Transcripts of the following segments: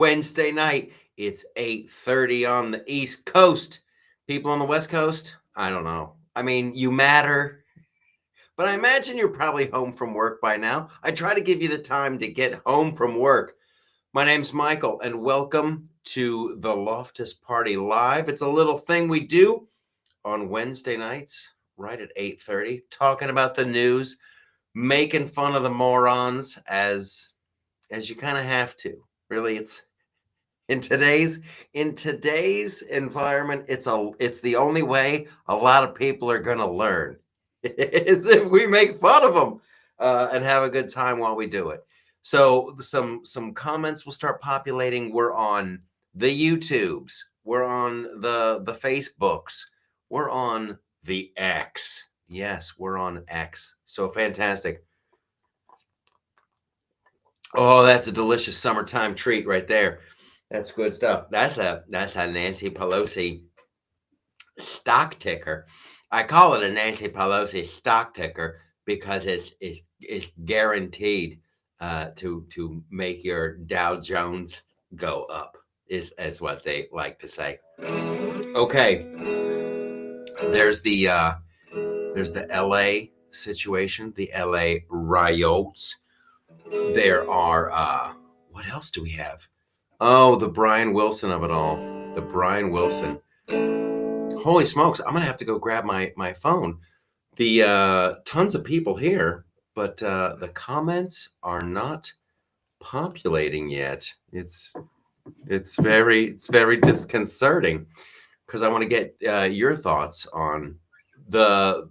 Wednesday night. It's 8:30 on the East Coast. People on the West Coast, I don't know. I mean, you matter, but I imagine you're probably home from work by now. I try to give you the time to get home from work. My name's Michael, and welcome to the Loftus Party Live. It's a little thing we do on Wednesday nights, right at 8:30, talking about the news, making fun of the morons as you kind of have to. Really, it's in today's environment, it's the only way a lot of people are going to learn is if we make fun of them and have a good time while we do it. So some comments will start populating. We're on the YouTubes, we're on the Facebooks, we're on the X. Yes, we're on X. So fantastic. Oh, that's a delicious summertime treat right there. That's good stuff. That's a Nancy Pelosi stock ticker. I call it a Nancy Pelosi stock ticker because it's guaranteed to make your Dow Jones go up. Is what they like to say. Okay, there's the L.A. situation, the L.A. riots. There are what else do we have? Oh, the Brian Wilson of it all. The Brian Wilson. Holy smokes, I'm gonna have to go grab my phone. The tons of people here, but the comments are not populating yet. It's very disconcerting because I want to get your thoughts on the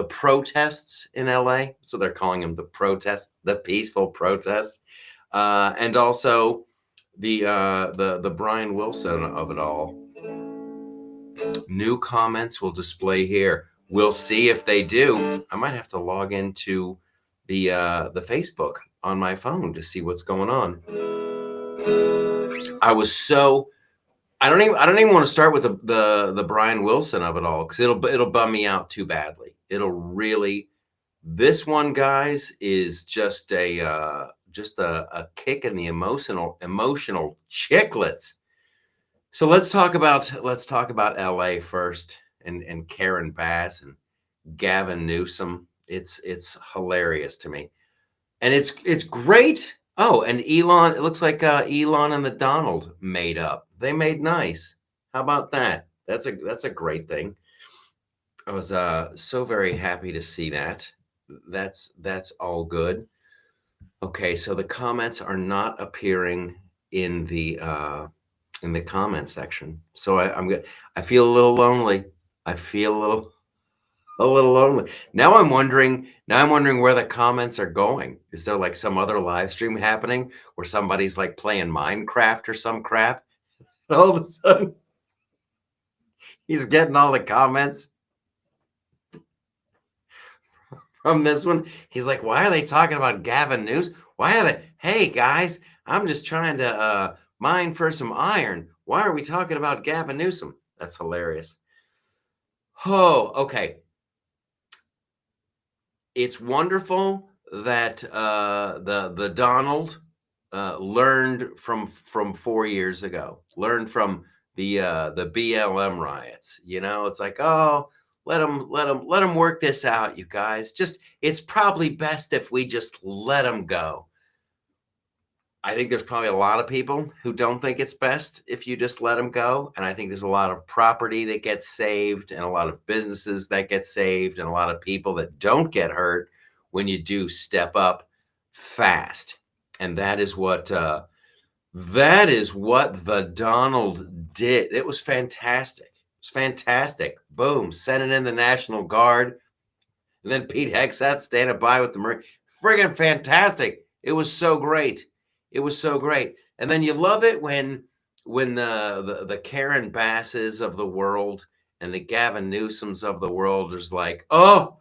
protests in LA. So they're calling them the protests, the peaceful protests, and also the Brian Wilson of it all. New comments will display here. We'll see if they do. I might have to log into the Facebook on my phone to see what's going on. I don't even want to start with the Brian Wilson of it all because it'll bum me out too badly. It'll really. This one, guys, is just a kick in the emotional chicklets. So let's talk about LA first and Karen Bass and Gavin Newsom. It's hilarious to me. And it's great. Oh, and Elon, it looks like Elon and the Donald made up. They made nice. How about that? That's a great thing. I was so very happy to see that. That's all good. Okay, so the comments are not appearing in the comment section. So I feel a little lonely. I feel a little lonely. Now I'm wondering where the comments are going. Is there like some other live stream happening where somebody's like playing Minecraft or some crap? And all of a sudden he's getting all the comments from this one. He's like, why are they talking about Gavin News? Why are they? Hey guys, I'm just trying to mine for some iron. Why are we talking about Gavin Newsom? That's hilarious. Oh, okay. It's wonderful that the Donald learned from 4 years ago. Learned from the BLM riots. It's like, oh, let them work this out, you guys. Just it's probably best if we just let them go. I think there's probably a lot of people who don't think it's best if you just let them go. And I think there's a lot of property that gets saved and a lot of businesses that get saved and a lot of people that don't get hurt when you do step up fast. And that is what the Donald did. It was fantastic. It was fantastic. Boom, sending in the National Guard. And then Pete Hegseth standing by with the Marine. Friggin' fantastic. It was so great. It was so great. And then you love it when the Karen Basses of the world and the Gavin Newsoms of the world is like, oh,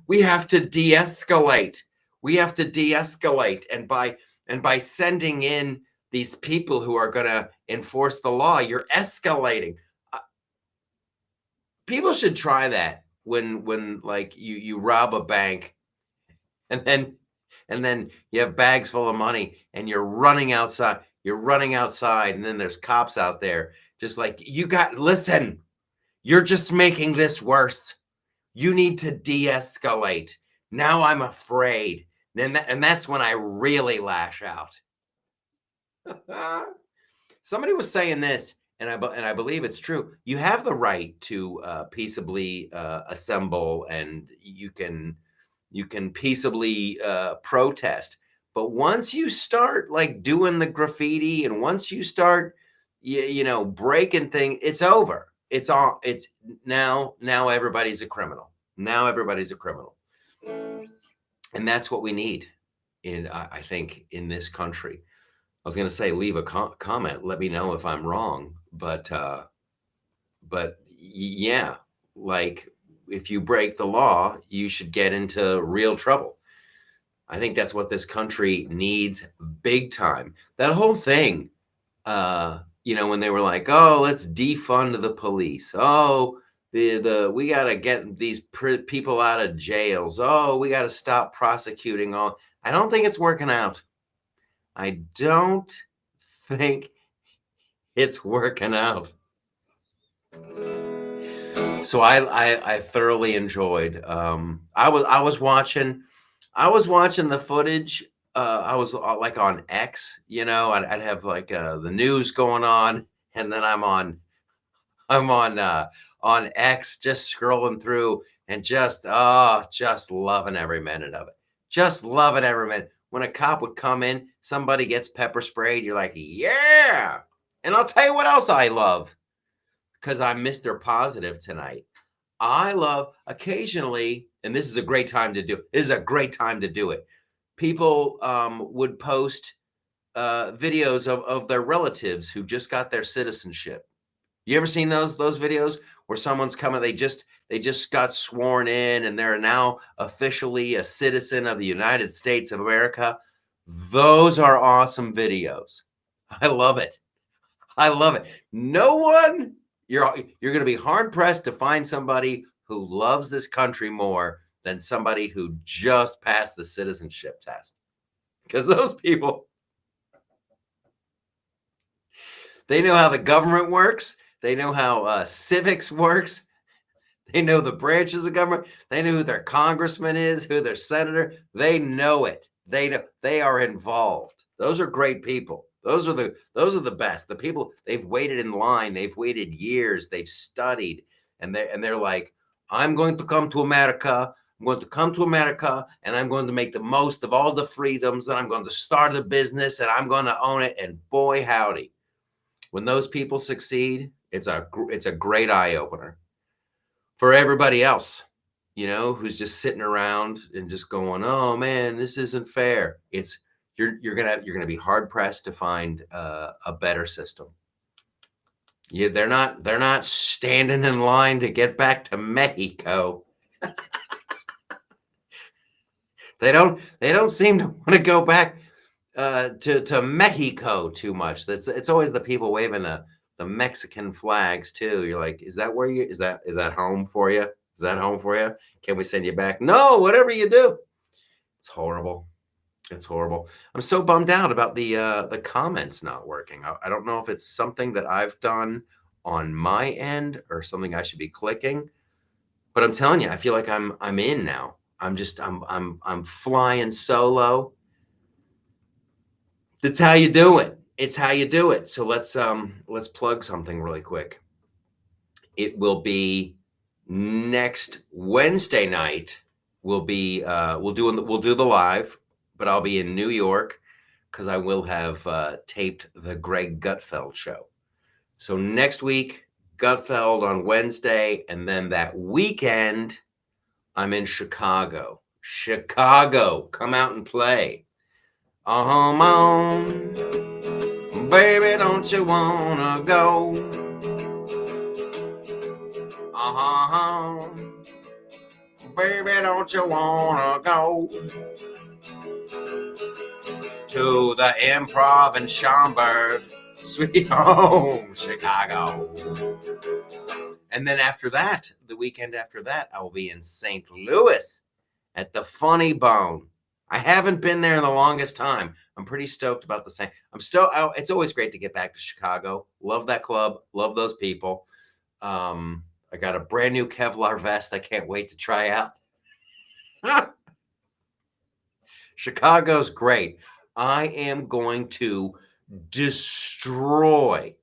we have to de-escalate. We have to de-escalate. And by sending in these people who are going to enforce the law, you're escalating. People should try that when like you rob a bank and then you have bags full of money and you're running outside. You're running outside, and then there's cops out there just like, listen, you're just making this worse. You need to de-escalate. Now I'm afraid. And that's when I really lash out. Somebody was saying this, and I believe it's true. You have the right to peaceably assemble, and you can peaceably protest. But once you start like doing the graffiti, and once you start, breaking things, it's over. It's all. It's now. Now everybody's a criminal. Now everybody's a criminal, and that's what we need. I think in this country. I was going to say, leave a comment. Let me know if I'm wrong. But yeah, like if you break the law, you should get into real trouble. I think that's what this country needs big time. That whole thing, when they were like, oh, let's defund the police. Oh, we got to get these people out of jails. Oh, we got to stop prosecuting all. I don't think it's working out. I don't think it's working out. So I thoroughly enjoyed. I was watching the footage. I was like on X, I'd have like the news going on, and then I'm on X, just scrolling through and just loving every minute of it. Just loving every minute. When a cop would come in, somebody gets pepper sprayed, you're like, yeah. And I'll tell you what else I love, because I'm Mr. Positive tonight. I love occasionally, and this is a great time to do it. This is a great time to do it. People would post videos of their relatives who just got their citizenship. You ever seen those videos where someone's coming, they just got sworn in and they're now officially a citizen of the United States of America? Those are awesome videos. I love it. I love it. No one, you're going to be hard pressed to find somebody who loves this country more than somebody who just passed the citizenship test. Because those people, they know how the government works. They know how civics works. They know the branches of government. They know who their congressman is, who their senator. They know it. They know, they are involved. Those are great people. Those are the best. The people, they've waited in line. They've waited years. They've studied, and they're like, I'm going to come to America. I'm going to come to America, and I'm going to make the most of all the freedoms, and I'm going to start a business, and I'm going to own it. And boy, howdy, when those people succeed, it's a great eye opener for everybody else, who's just sitting around and just going, oh man, this isn't fair. You're gonna be hard pressed to find a better system. Yeah, they're not standing in line to get back to Mexico. They don't seem to want to go back to Mexico too much. It's always the people waving the Mexican flags too. You're like, is that home for you? Is that home for you? Can we send you back? No, whatever you do. It's horrible. It's horrible. I'm so bummed out about the comments not working. I don't know if it's something that I've done on my end or something I should be clicking. But I'm telling you, I feel like I'm in now. I'm flying solo. That's how you do it. It's how you do it. So let's plug something really quick. It will be next Wednesday night. We'll do the live, but I'll be in New York because I will have taped the Greg Gutfeld show. So next week, Gutfeld on Wednesday, and then that weekend, I'm in Chicago. Chicago, come out and play. On, baby, don't you wanna go? Baby, don't you wanna go to the Improv in Schaumburg, sweet home, Chicago? And then after that, the weekend after that, I will be in St. Louis at the Funny Bone. I haven't been there in the longest time. I'm pretty stoked about the same. It's always great to get back to Chicago. Love that club. Love those people. I got a brand new Kevlar vest. I can't wait to try out. Chicago's great. I am going to destroy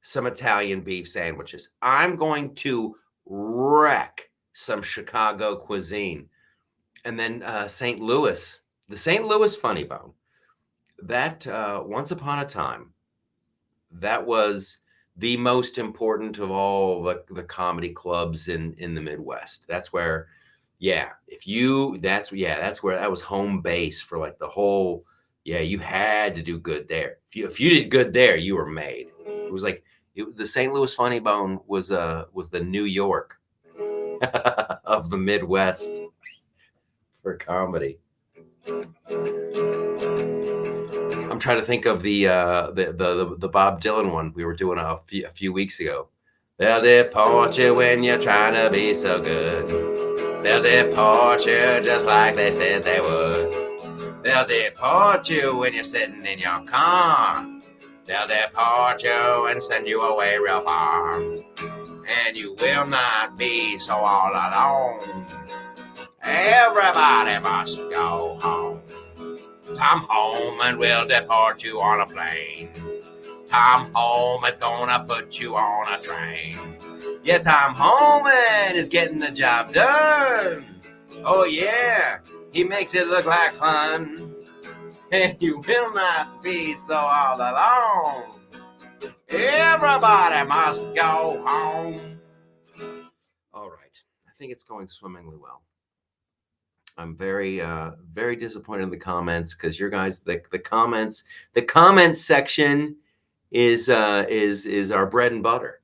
some Italian beef sandwiches. I'm going to wreck some Chicago cuisine. And then St. Louis, the St. Louis Funny Bone. That once upon a time, that was the most important of all the comedy clubs in the Midwest. That's where, yeah, that's where that was home base for like the whole. Yeah, you had to do good there. If you did good there, you were made. It was like the St. Louis Funny Bone was the New York of the Midwest for comedy. I'm trying to think of the Bob Dylan one we were doing a few weeks ago. They'll deport you when you're trying to be so good. They'll deport you just like they said they would. They'll deport you when you're sitting in your car. They'll deport you and send you away real far. And you will not be so all alone. Everybody must go home. Tom Holman will deport you on a plane. Tom Holman's gonna put you on a train. Yeah, Tom Holman is getting the job done. Oh yeah, he makes it look like fun. And you will not be so all alone. Everybody must go home. All right, I think it's going swimmingly well. I'm very disappointed in the comments because your guys, the comments section is our bread and butter.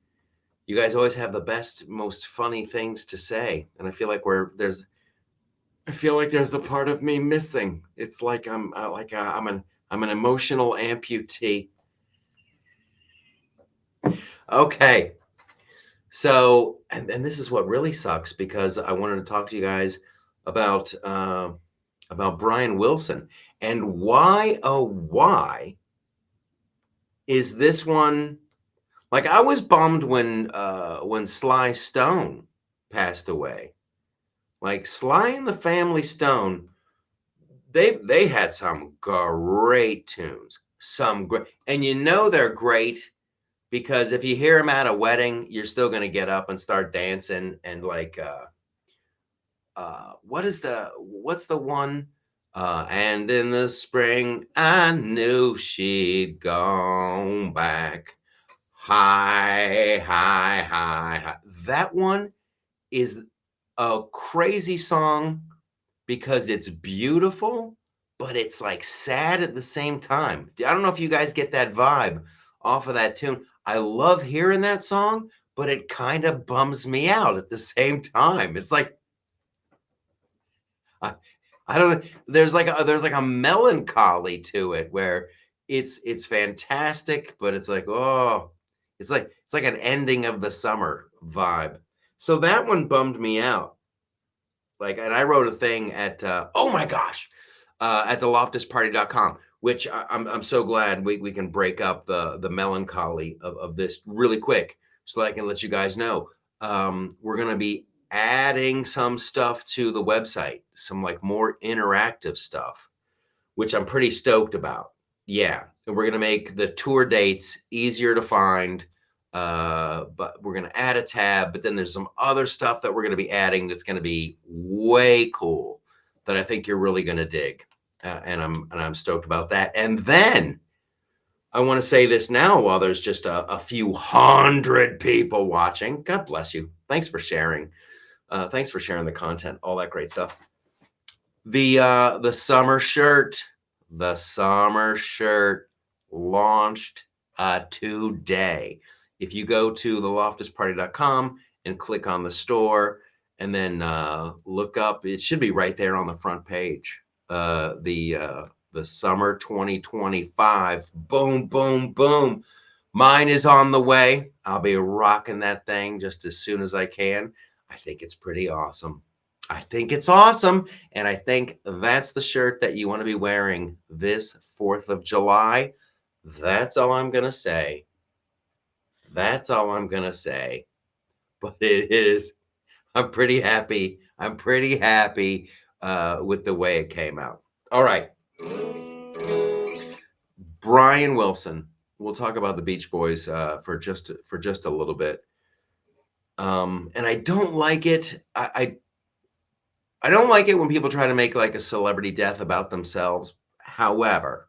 You guys always have the best, most funny things to say, and I feel like there's the part of me missing. It's like I'm an emotional amputee. Okay, so and this is what really sucks because I wanted to talk to you guys about Brian Wilson and why is this one like I was bummed when Sly Stone passed away. Like Sly and the Family Stone, they had some great tunes, and they're great because if you hear them at a wedding, you're still going to get up and start dancing and like what's the one? And in the spring, I knew she'd gone back. High, high, high, high. That one is a crazy song because it's beautiful, but it's like sad at the same time. I don't know if you guys get that vibe off of that tune. I love hearing that song, but it kind of bums me out at the same time. It's like I don't know. There's like a melancholy to it where it's fantastic, but it's like it's like an ending of the summer vibe. So that one bummed me out. Like, and I wrote a thing at oh my gosh, at the loftusparty.com, which I'm so glad we can break up the melancholy of this really quick so that I can let you guys know. We're gonna be adding some stuff to the website, some like more interactive stuff, which I'm pretty stoked about. Yeah, and we're gonna make the tour dates easier to find. But we're gonna add a tab, but then there's some other stuff that we're gonna be adding that's gonna be way cool that I think you're really gonna dig, and I'm stoked about that. And then I want to say this now while there's just a few hundred people watching. God bless you. Thanks for sharing. Thanks for sharing the content, all that great stuff. The summer shirt launched today. If you go to theloftusparty.com and click on the store and then look up, it should be right there on the front page. The summer 2025. Boom, boom, boom. Mine is on the way. I'll be rocking that thing just as soon as I can. I think it's pretty awesome. I think it's awesome. And I think that's the shirt that you want to be wearing this 4th of July. That's all I'm going to say. That's all I'm going to say. But it is, I'm pretty happy. I'm pretty happy with the way it came out. All right. Brian Wilson. We'll talk about the Beach Boys for just a little bit. And I don't like it. I don't like it when people try to make like a celebrity death about themselves. However,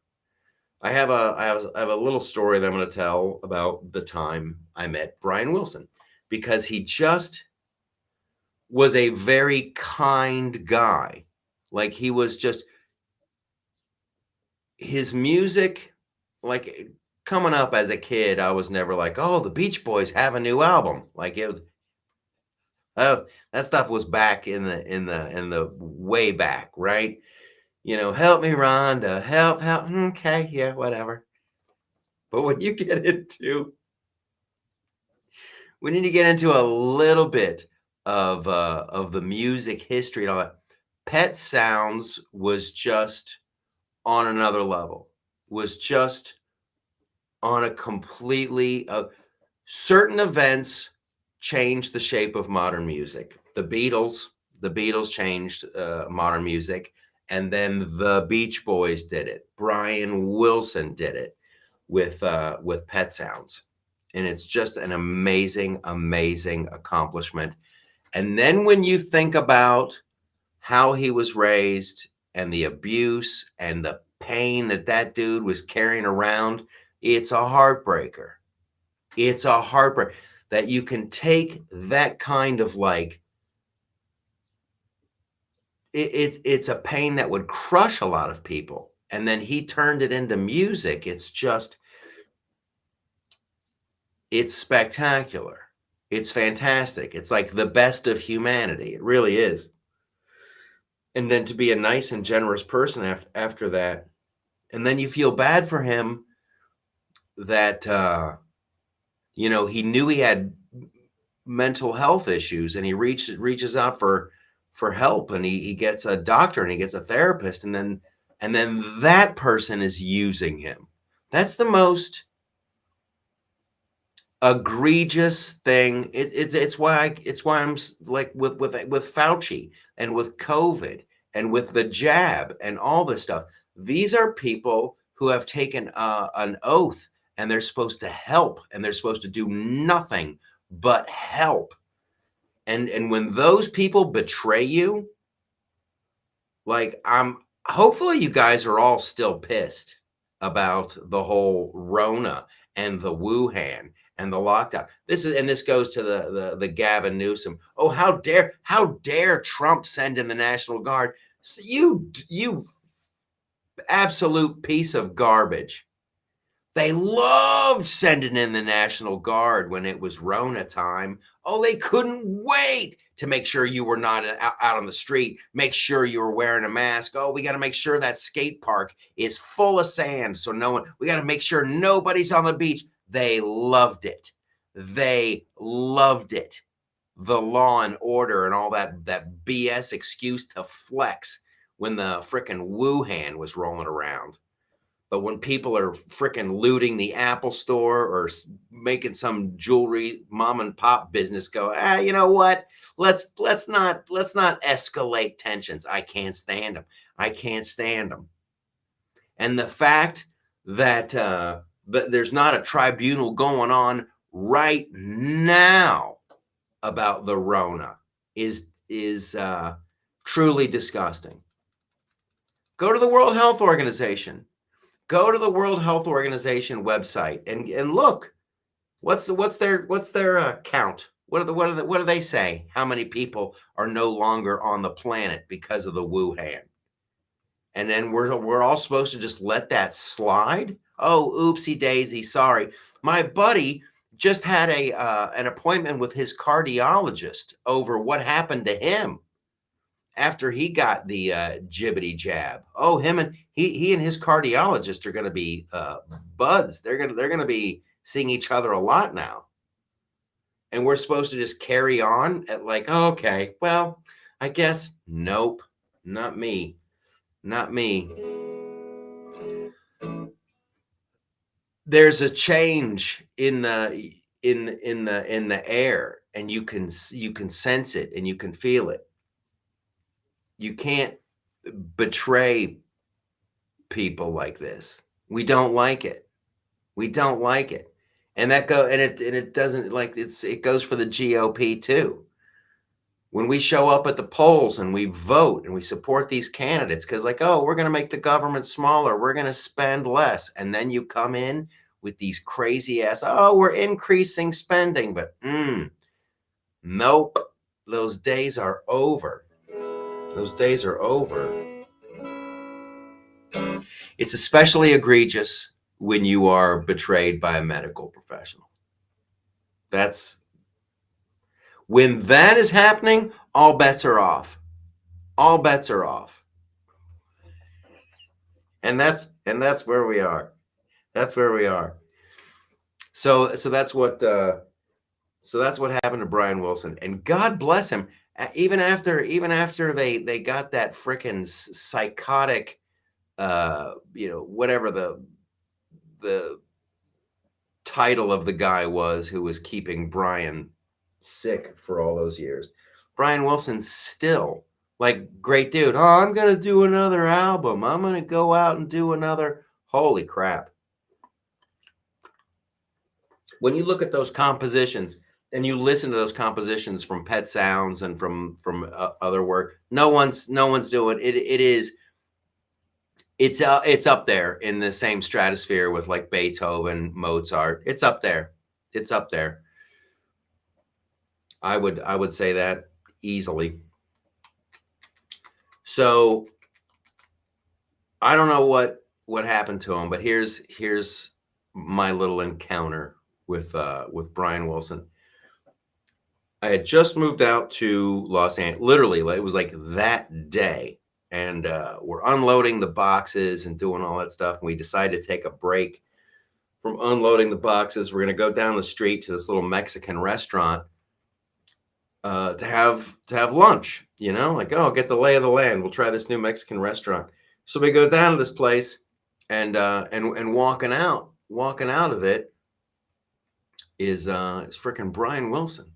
I have a little story that I'm going to tell about the time I met Brian Wilson, because he just was a very kind guy. Like, he was just, his music, like, coming up as a kid, I was never like, oh, the Beach Boys have a new album. Like, oh, that stuff was back in the way back, right? Help me, Rhonda, help. Okay, yeah, whatever. But we need to get into a little bit of the music history and all that. Pet Sounds was just on another level. Was just on a completely certain events changed the shape of modern music. The Beatles changed modern music, and then the Beach Boys did it. Brian Wilson did it with Pet Sounds, and it's just an amazing, amazing accomplishment. And then when you think about how he was raised and the abuse and the pain that dude was carrying around, it's a heartbreaker. It's a heartbreak that you can take that kind of like it's a pain that would crush a lot of people, and then he turned it into music. It's spectacular. It's fantastic. It's like the best of humanity. It really is. And then to be a nice and generous person after that, and then you feel bad for him that he knew he had mental health issues, and he reaches out for help, and he gets a doctor and he gets a therapist, and then that person is using him. That's the most egregious thing. It's why I'm like with Fauci and with COVID and with the jab and all this stuff. These are people who have taken an oath, and they're supposed to help, and they're supposed to do nothing but help. And when those people betray you, like, hopefully you guys are all still pissed about the whole Rona and the Wuhan and the lockdown. This goes to the Gavin Newsom. Oh, how dare Trump send in the National Guard? So you absolute piece of garbage. They loved sending in the National Guard when it was Rona time. Oh, they couldn't wait to make sure you were not out on the street, make sure you were wearing a mask. Oh, we got to make sure that skate park is full of sand, so we got to make sure nobody's on the beach. They loved it. They loved it. The law and order and all that BS excuse to flex when the frickin' Wuhan was rolling around. But when people are freaking looting the Apple store or making some jewelry mom and pop business go, you know what? Let's not escalate tensions. I can't stand them. I can't stand them. And the fact that there's not a tribunal going on right now about the Rona is truly disgusting. Go to the World Health Organization. Go to the World Health Organization website and look. What's their count? What do they say? How many people are no longer on the planet because of the Wuhan? And then we're all supposed to just let that slide? Oh, oopsie daisy, sorry. My buddy just had an appointment with his cardiologist over what happened to him after he got the jibbity jab. Oh, he and his cardiologist are going to be buds. They're going to be seeing each other a lot now. And we're supposed to just carry on at like, oh, okay, well, I guess. Nope. Not me. Not me. There's a change in the air, and you can sense it and you can feel it. You can't betray people like this. We don't like it. We don't like it. And it doesn't, like, it goes for the GOP too. When we show up at the polls and we vote and we support these candidates because, like, oh, we're going to make the government smaller, we're going to spend less, and then you come in with these crazy ass, oh, we're increasing spending, but nope, those days are over. Those days are over. It's especially egregious when you are betrayed by a medical professional. That's when that is happening, all bets are off. All bets are off. And that's where we are. That's where we are. So that's what happened to Brian Wilson, and God bless him. Even after they got that freaking psychotic, whatever the title of the guy was who was keeping Brian sick for all those years. Brian Wilson's still like, great dude. Oh, I'm gonna do another album. I'm gonna go out and do another. Holy crap! When you look at those compositions and you listen to those compositions from Pet Sounds and from other work, no one's doing it. It's up there in the same stratosphere with like Beethoven, Mozart. It's up there. It's up there. I would say that easily. So I don't know what happened to him, but here's my little encounter with Brian Wilson. I had just moved out to Los Angeles. Literally, it was like that day, and we're unloading the boxes and doing all that stuff. And we decided to take a break from unloading the boxes. We're going to go down the street to this little Mexican restaurant to have lunch. Like, oh, get the lay of the land. We'll try this new Mexican restaurant. So we go down to this place, and walking out of it is freaking Brian Wilson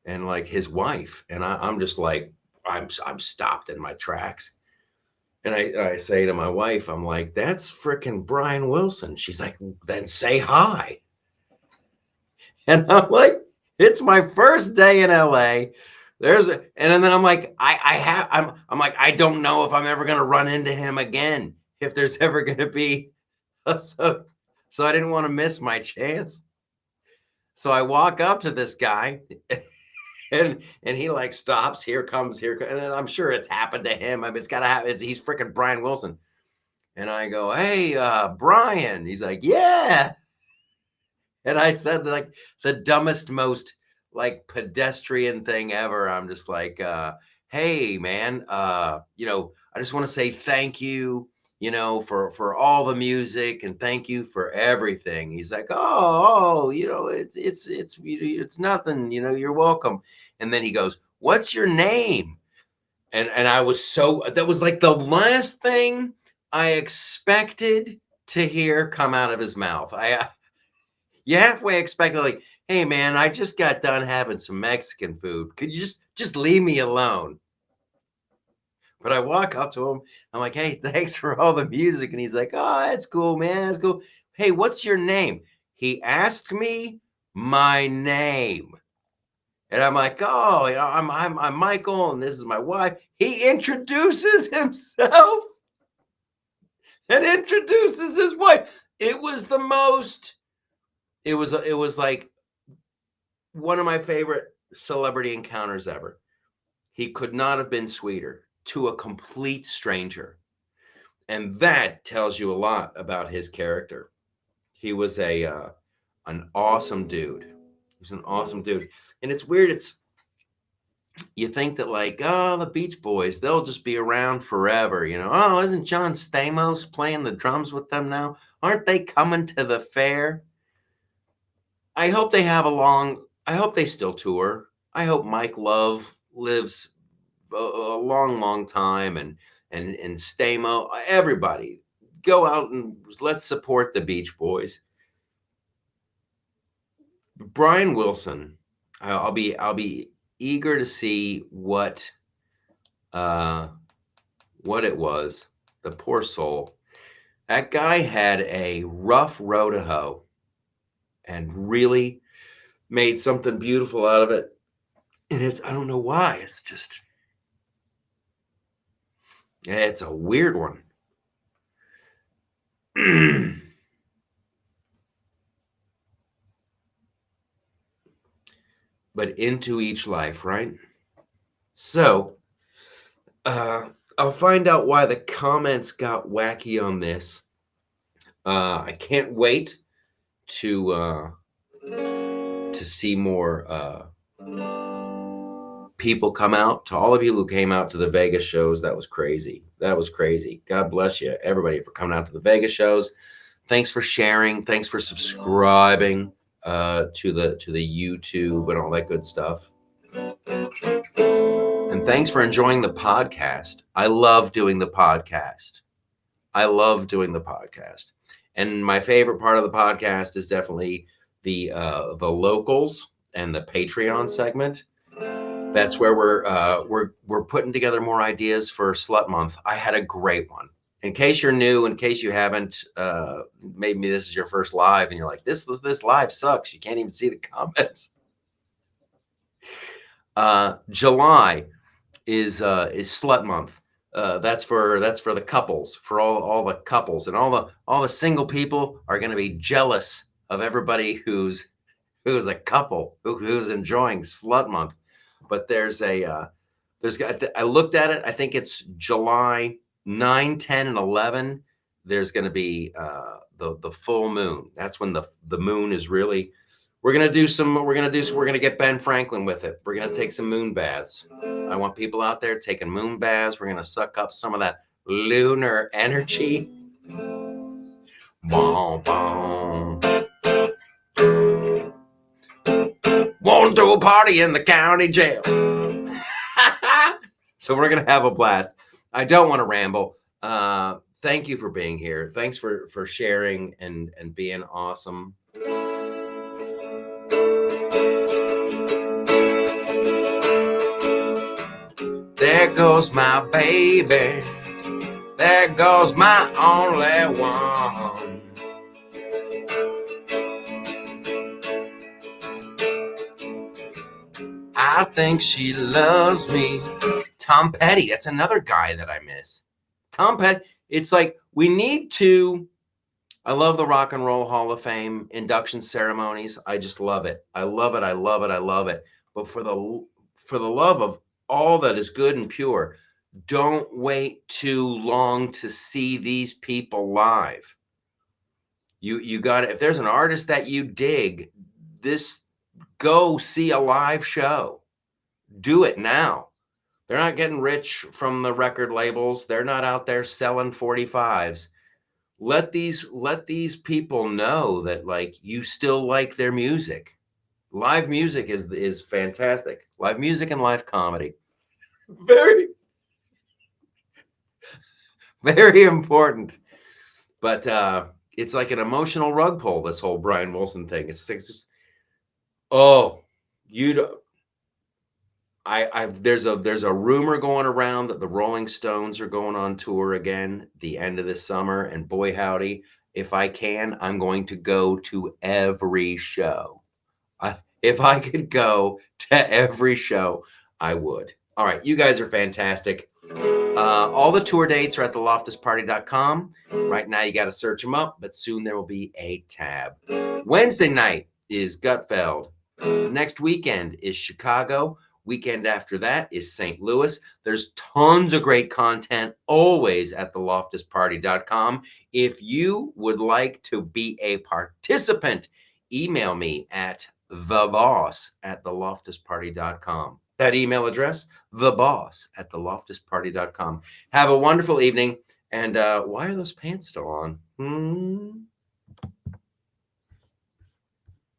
and like his wife, and I'm just like, I'm stopped in my tracks, and I say to my wife, I'm like, that's freaking Brian Wilson. She's like, then say hi. And I'm like, it's my first day in LA. And then I'm like, I'm like, I don't know if I'm ever gonna run into him again, if there's ever gonna be so I didn't want to miss my chance. So I walk up to this guy, and he like stops. Here comes, and then I'm sure it's happened to him. I mean, it's gotta happen. He's freaking Brian Wilson. And I go, hey, Brian. He's like, yeah. And I said like the dumbest, most like pedestrian thing ever. I'm just like, hey man, I just want to say thank you, for all the music, and thank you for everything. He's like, oh, it's nothing, you're welcome. And then he goes, what's your name? And I was that was like the last thing I expected to hear come out of his mouth. You halfway expected, like, hey man, I just got done having some Mexican food. Could you just leave me alone? But I walk up to him. I'm like, hey, thanks for all the music. And he's like, oh, that's cool, man. That's cool. Hey, what's your name? He asked me my name. And I'm like, oh, I'm Michael, and this is my wife. He introduces himself and introduces his wife. It was the most. It was like one of my favorite celebrity encounters ever. He could not have been sweeter to a complete stranger. And that tells you a lot about his character. He was an awesome dude. He's an awesome dude. And it's weird. You think that like, oh, the Beach Boys, they'll just be around forever. Oh, isn't John Stamos playing the drums with them now? Aren't they coming to the fair? I hope they still tour. I hope Mike Love lives a long, long time, and Stamo, everybody, go out and let's support the Beach Boys. Brian Wilson, I'll be eager to see uh, what it was. The poor soul. That guy had a rough row to hoe and really made something beautiful out of it. And I don't know why. It's a weird one. But into each life, right? So, I'll find out why the comments got wacky on this. I can't wait to see more people come out. To all of you who came out to the Vegas shows, that was crazy. That was crazy. God bless you, everybody, for coming out to the Vegas shows. Thanks for sharing. Thanks for subscribing to the YouTube and all that good stuff. And thanks for enjoying the podcast. I love doing the podcast. And my favorite part of the podcast is definitely the locals and the Patreon segment. That's where we're putting together more ideas for Slut Month. I had a great one. In case you're new, in case you haven't, maybe this is your first live, and you're like, this live sucks. You can't even see the comments. July is Slut Month. That's for the couples, for all the couples, and all the single people are going to be jealous of everybody who's a couple who's enjoying Slut Month. But I looked at it. I think it's July 9, 10, and 11. There's going to be the full moon. That's when the moon is really. We're going to get Ben Franklin with it. We're going to take some moon baths. I want people out there taking moon baths. We're going to suck up some of that lunar energy. Boom, boom. Want to do a party in the county jail. So we're going to have a blast. I don't want to ramble. Thank you for being here. Thanks for sharing and being awesome. There goes my baby. There goes my only one. I think she loves me. Tom Petty, that's another guy that I miss. Tom Petty, it's like we need to. I love the Rock and Roll Hall of Fame induction ceremonies. I just love it. I love it. But for the love of all that is good and pure, don't wait too long to see these people live. You got it. If there's an artist that you dig, go see a live show. Do it now. They're not getting rich from the record labels. They're not out there selling 45s. Let these people know that like you still like their music. Live music is fantastic. Live music and live comedy. Very, very important. But it's like an emotional rug pull, this whole Brian Wilson thing. It's just, there's a rumor going around that the Rolling Stones are going on tour again the end of this summer, and boy howdy, if I can, I'm going to go to every show. If I could go to every show, I would. All right, you guys are fantastic. All the tour dates are at theloftusparty.com. Right now, you got to search them up, but soon there will be a tab. Wednesday night is Gutfeld. Next weekend is Chicago. Weekend after that is St. Louis. There's tons of great content always at theloftusparty.com. If you would like to be a participant, email me at theboss@theloftusparty.com. That email address, theboss@theloftusparty.com. Have a wonderful evening. And why are those pants still on?